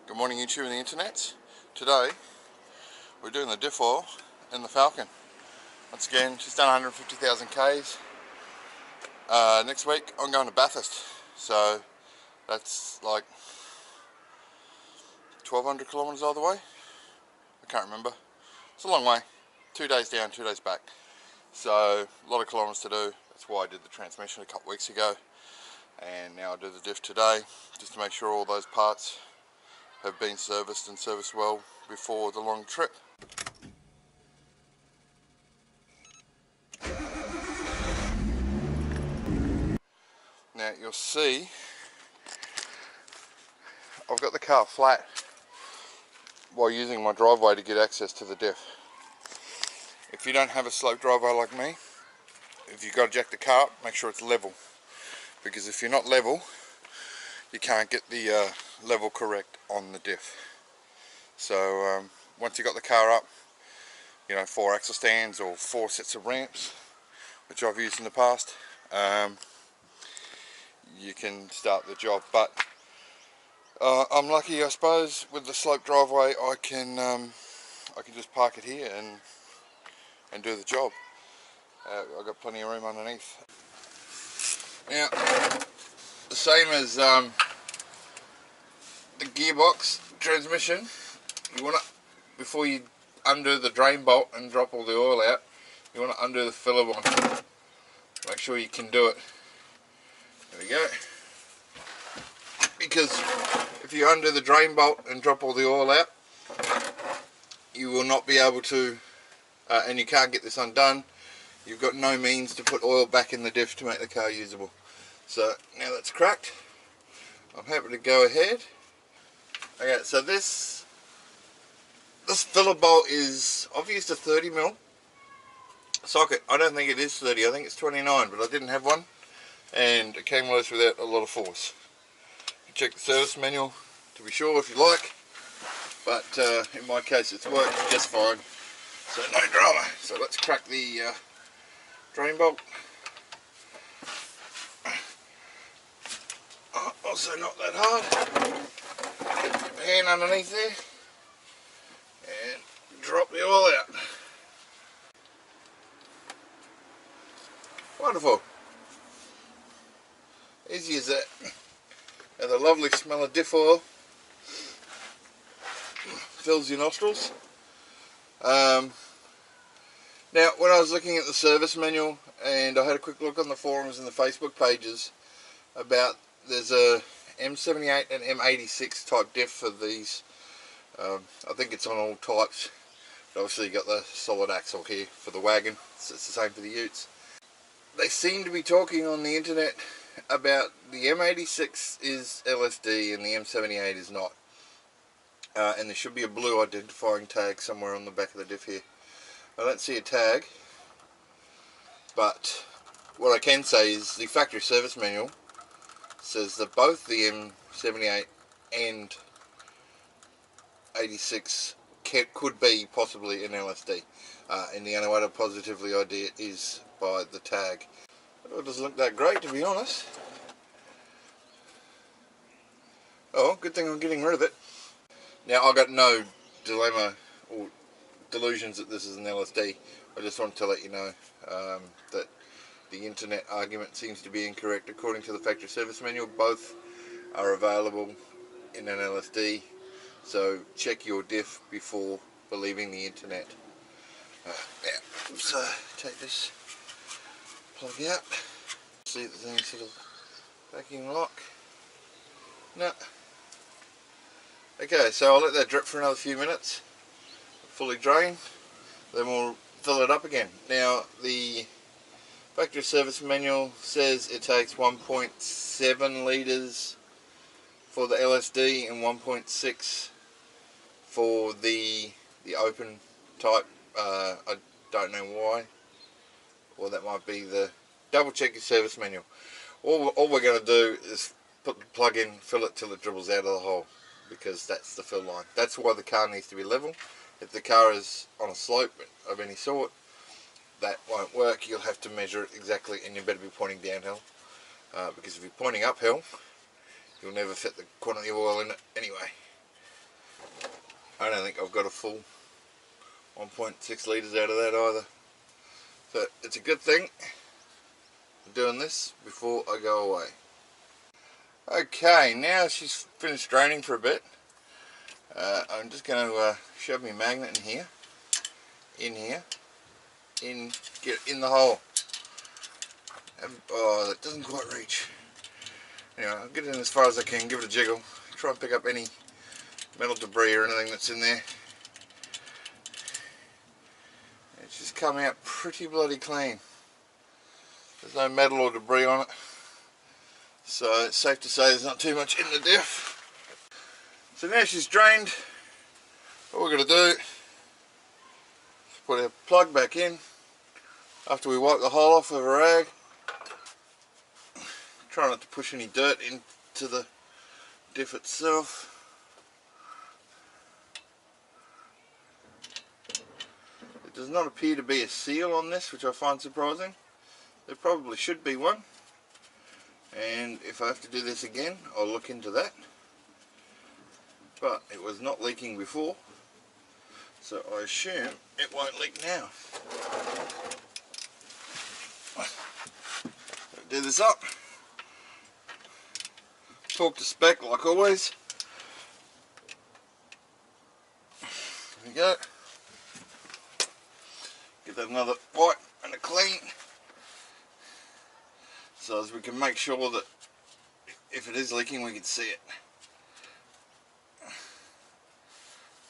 Good morning YouTube and the internet. Today we're doing the diff oil in the Falcon. Once again, just done 150,000 Ks. Next week I'm going to Bathurst, so that's like 1,200 kilometres either way. I can't remember. It's a long way. 2 days down, 2 days back. So a lot of kilometres to do. That's why I did the transmission a couple weeks ago, and now I do the diff today, just to make sure all those parts have been serviced and serviced well before the long trip. Now you'll see I've got the car flat while using my driveway to get access to the diff. If you don't have a slope driveway like me, if you've got to jack the car up, make sure it's level, because if you're not level you can't get the level correct on the diff. So once you got the car up, you know, 4 axle stands or 4 sets of ramps, which I've used in the past, you can start the job. But I'm lucky, I suppose, with the slope driveway. I can just park it here and do the job. I've got plenty of room underneath. Now, the same as the gearbox transmission, you want to, before you undo the drain bolt and drop all the oil out, you want to undo the filler one. Make sure you can do it. There we go. Because if you undo the drain bolt and drop all the oil out, you will not be able to, and you can't get this undone, you've got no means to put oil back in the diff to make the car usable. So now that's cracked, I'm happy to go ahead. Okay, so this filler bolt is, I've used a 30mm socket. I don't think it is 30, I think it's 29, but I didn't have one and it came loose without a lot of force. You check the service manual to be sure if you like, but in my case it's worked just fine, so no drama. So let's crack the drain bolt. Also not that hard. Get your hand underneath there and drop the oil out. Wonderful. Easy as that. And the lovely smell of diff oil fills your nostrils. Now when I was looking at the service manual, and I had a quick look on the forums and the Facebook pages about, there's a M78 and M86 type diff for these. I think it's on all types, but obviously you got the solid axle here for the wagon, so it's the same for the utes. They seem to be talking on the internet about the M86 is LSD and the M78 is not, and there should be a blue identifying tag somewhere on the back of the diff here. I don't see a tag, but what I can say is the factory service manual says that both the M78 and 86 could be possibly an LSD, and the only way to positively ID it is by the tag. It doesn't look that great, to be honest. Oh, good thing I'm getting rid of it. Now, I've got no dilemma or delusions that this is an LSD. I just wanted to let you know that the internet argument seems to be incorrect. According to the factory service manual, both are available in an LSD, so check your diff before believing the internet. Now, let's take this plug out, see if there's any sort of backing lock. No. Okay, so I'll let that drip for another few minutes, fully drain, then we'll fill it up again. Now, the factory service manual says it takes 1.7 litres for the LSD and 1.6 for the open type. I don't know why, or that might be the, double check your service manual. All we're going to do is put the plug in, fill it till it dribbles out of the hole, because that's the fill line. That's why the car needs to be level. If the car is on a slope of any sort, that won't work. You'll have to measure it exactly, and you better be pointing downhill, because if you're pointing uphill, you'll never fit the quantity of oil in it anyway. I don't think I've got a full 1.6 litres out of that either. So it's a good thing I'm doing this before I go away. Okay, now she's finished draining for a bit. I'm just going to shove my magnet in here, get it in the hole. Oh, that doesn't quite reach. Anyway, I'll get it in as far as I can, give it a jiggle, try and pick up any metal debris or anything that's in there. It's just come out pretty bloody clean. There's no metal or debris on it, so it's safe to say there's not too much in the diff. So now she's drained, what we're going to do is put our plug back in after we wipe the hole off with a rag. Try not to push any dirt into the diff itself. There does not appear to be a seal on this, which I find surprising. There probably should be one, and if I have to do this again I'll look into that, but it was not leaking before, so I assume it won't leak now. Do this up, torque to spec like always. There we go. Give that another wipe and a clean, so as we can make sure that if it is leaking we can see it.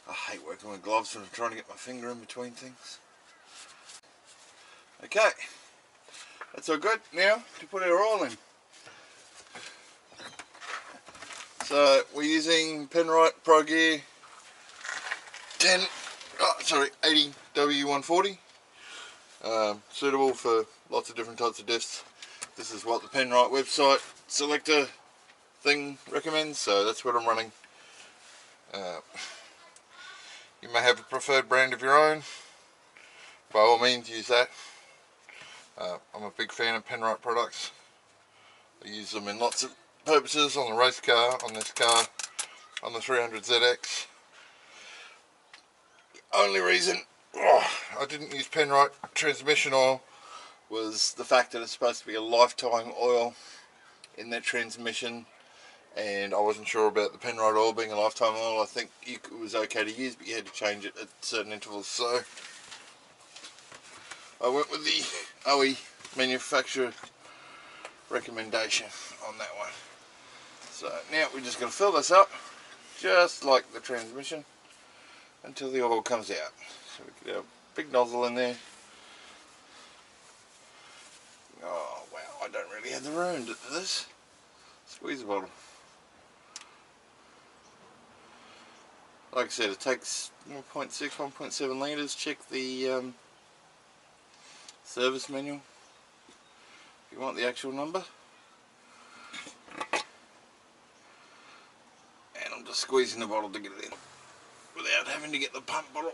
I hate working with gloves when I'm trying to get my finger in between things. Okay, that's all good. Now to put our oil in. So we're using Penrite Pro Gear 80 W140. Suitable for lots of different types of diffs. This is what the Penrite website selector thing recommends, so that's what I'm running. You may have a preferred brand of your own, by all means use that. I'm a big fan of Penrite products. I use them in lots of purposes, on the race car, on this car, on the 300ZX. The only reason I didn't use Penrite transmission oil was the fact that it's supposed to be a lifetime oil in that transmission, and I wasn't sure about the Penrite oil being a lifetime oil. I think it was okay to use, but you had to change it at certain intervals, so I went with the OE manufacturer recommendation on that one. So now we're just going to fill this up just like the transmission until the oil comes out. So we get our big nozzle in there. Oh wow, I don't really have the room to do this. Squeeze the bottle. Like I said, it takes 1.6, 1.7 litres. Check the service manual if you want the actual number. And I'm just squeezing the bottle to get it in without having to get the pump bottle.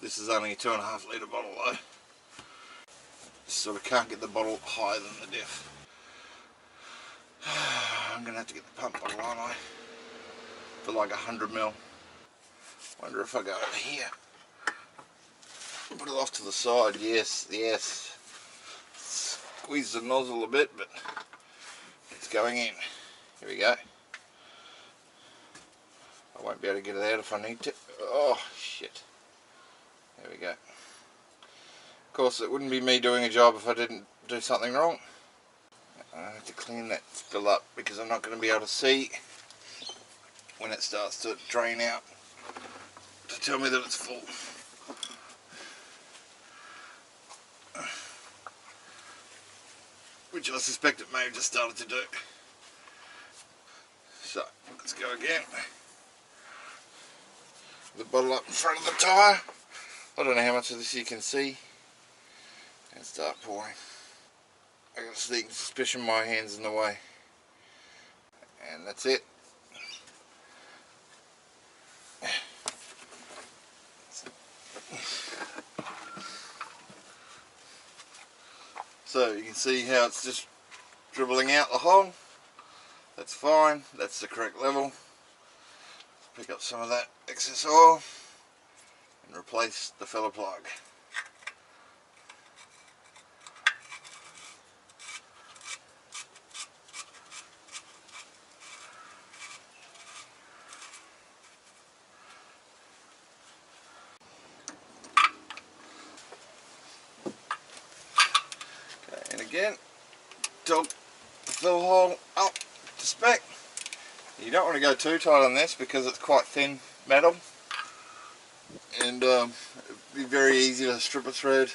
This is only a 2.5 litre bottle though. Sort of can't get the bottle higher than the diff. I'm going to have to get the pump bottle, aren't I? For like 100ml. Wonder if I go over here. Put it off to the side. Yes, yes. Squeeze the nozzle a bit, but it's going in. Here we go. I won't be able to get it out if I need to. Oh, shit. There we go. Of course, it wouldn't be me doing a job if I didn't do something wrong. I have to clean that spill up because I'm not going to be able to see when it starts to drain out to tell me that it's full. Which I suspect it may have just started to do. So, let's go again. The bottle up in front of the tyre. I don't know how much of this you can see. And start pouring. I got a sneaking suspicion my hand's in the way. And that's it. So you can see how it's just dribbling out the hole. That's fine, that's the correct level. Pick up some of that excess oil and replace the filler plug. Okay, and again, tilt the fill hole up to spec. You don't want to go too tight on this because it's quite thin metal, and it'd be very easy to strip a thread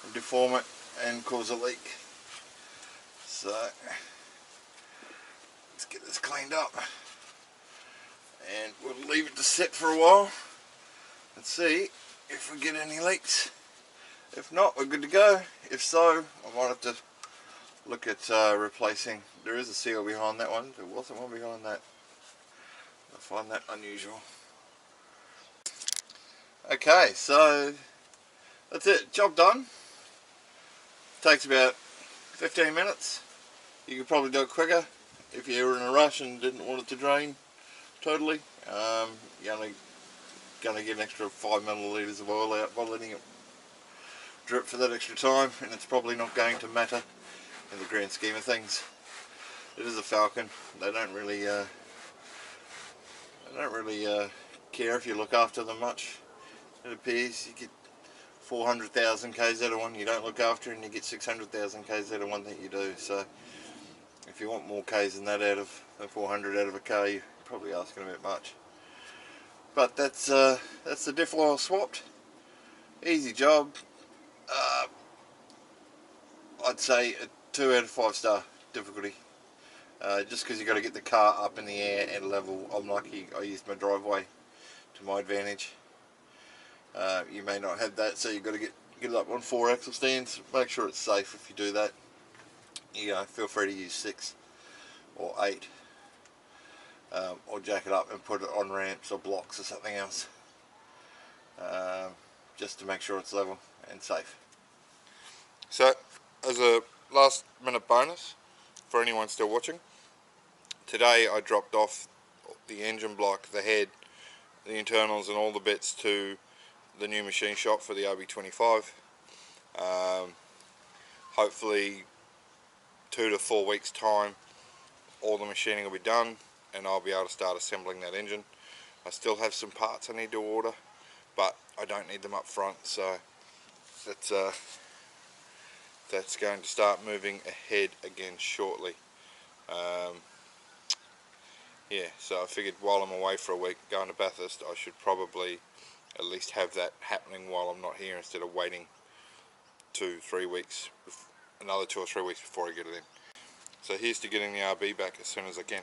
and deform it and cause a leak. So let's get this cleaned up and we'll leave it to sit for a while and see if we get any leaks. If not, we're good to go. If so, I might have to look at replacing. There is a seal behind that one. There wasn't one behind that. I find that unusual. Okay, so that's it. Job done. Takes about 15 minutes. You could probably do it quicker if you were in a rush and didn't want it to drain totally. You're only going to get an extra 5 millilitres of oil out by letting it drip for that extra time, and it's probably not going to matter in the grand scheme of things. It is a Falcon. They don't really care if you look after them much. It appears you get 400,000 k's out of one you don't look after, and you get 600,000 k's out of one that you do. So if you want more k's than that out of 400 out of a car, you're probably asking a bit much. But that's the diff oil swapped. Easy job. I'd say a 2 out of 5 star difficulty. Just because you got to get the car up in the air and level. I'm lucky I used my driveway to my advantage. You may not have that, so you've got to get it up on 4 axle stands. Make sure it's safe if you do that. Feel free to use 6 or 8, or jack it up and put it on ramps or blocks or something else, just to make sure it's level and safe. So, as a last minute bonus for anyone still watching, today I dropped off the engine block, the head, the internals and all the bits to the new machine shop for the RB25. Hopefully 2 to 4 weeks time all the machining will be done and I'll be able to start assembling that engine. I still have some parts I need to order, but I don't need them up front, so that's going to start moving ahead again shortly. Yeah, so I figured while I'm away for a week going to Bathurst, I should probably at least have that happening while I'm not here, instead of waiting 2-3 weeks, another 2 or 3 weeks before I get it in. So here's to getting the RB back as soon as I can.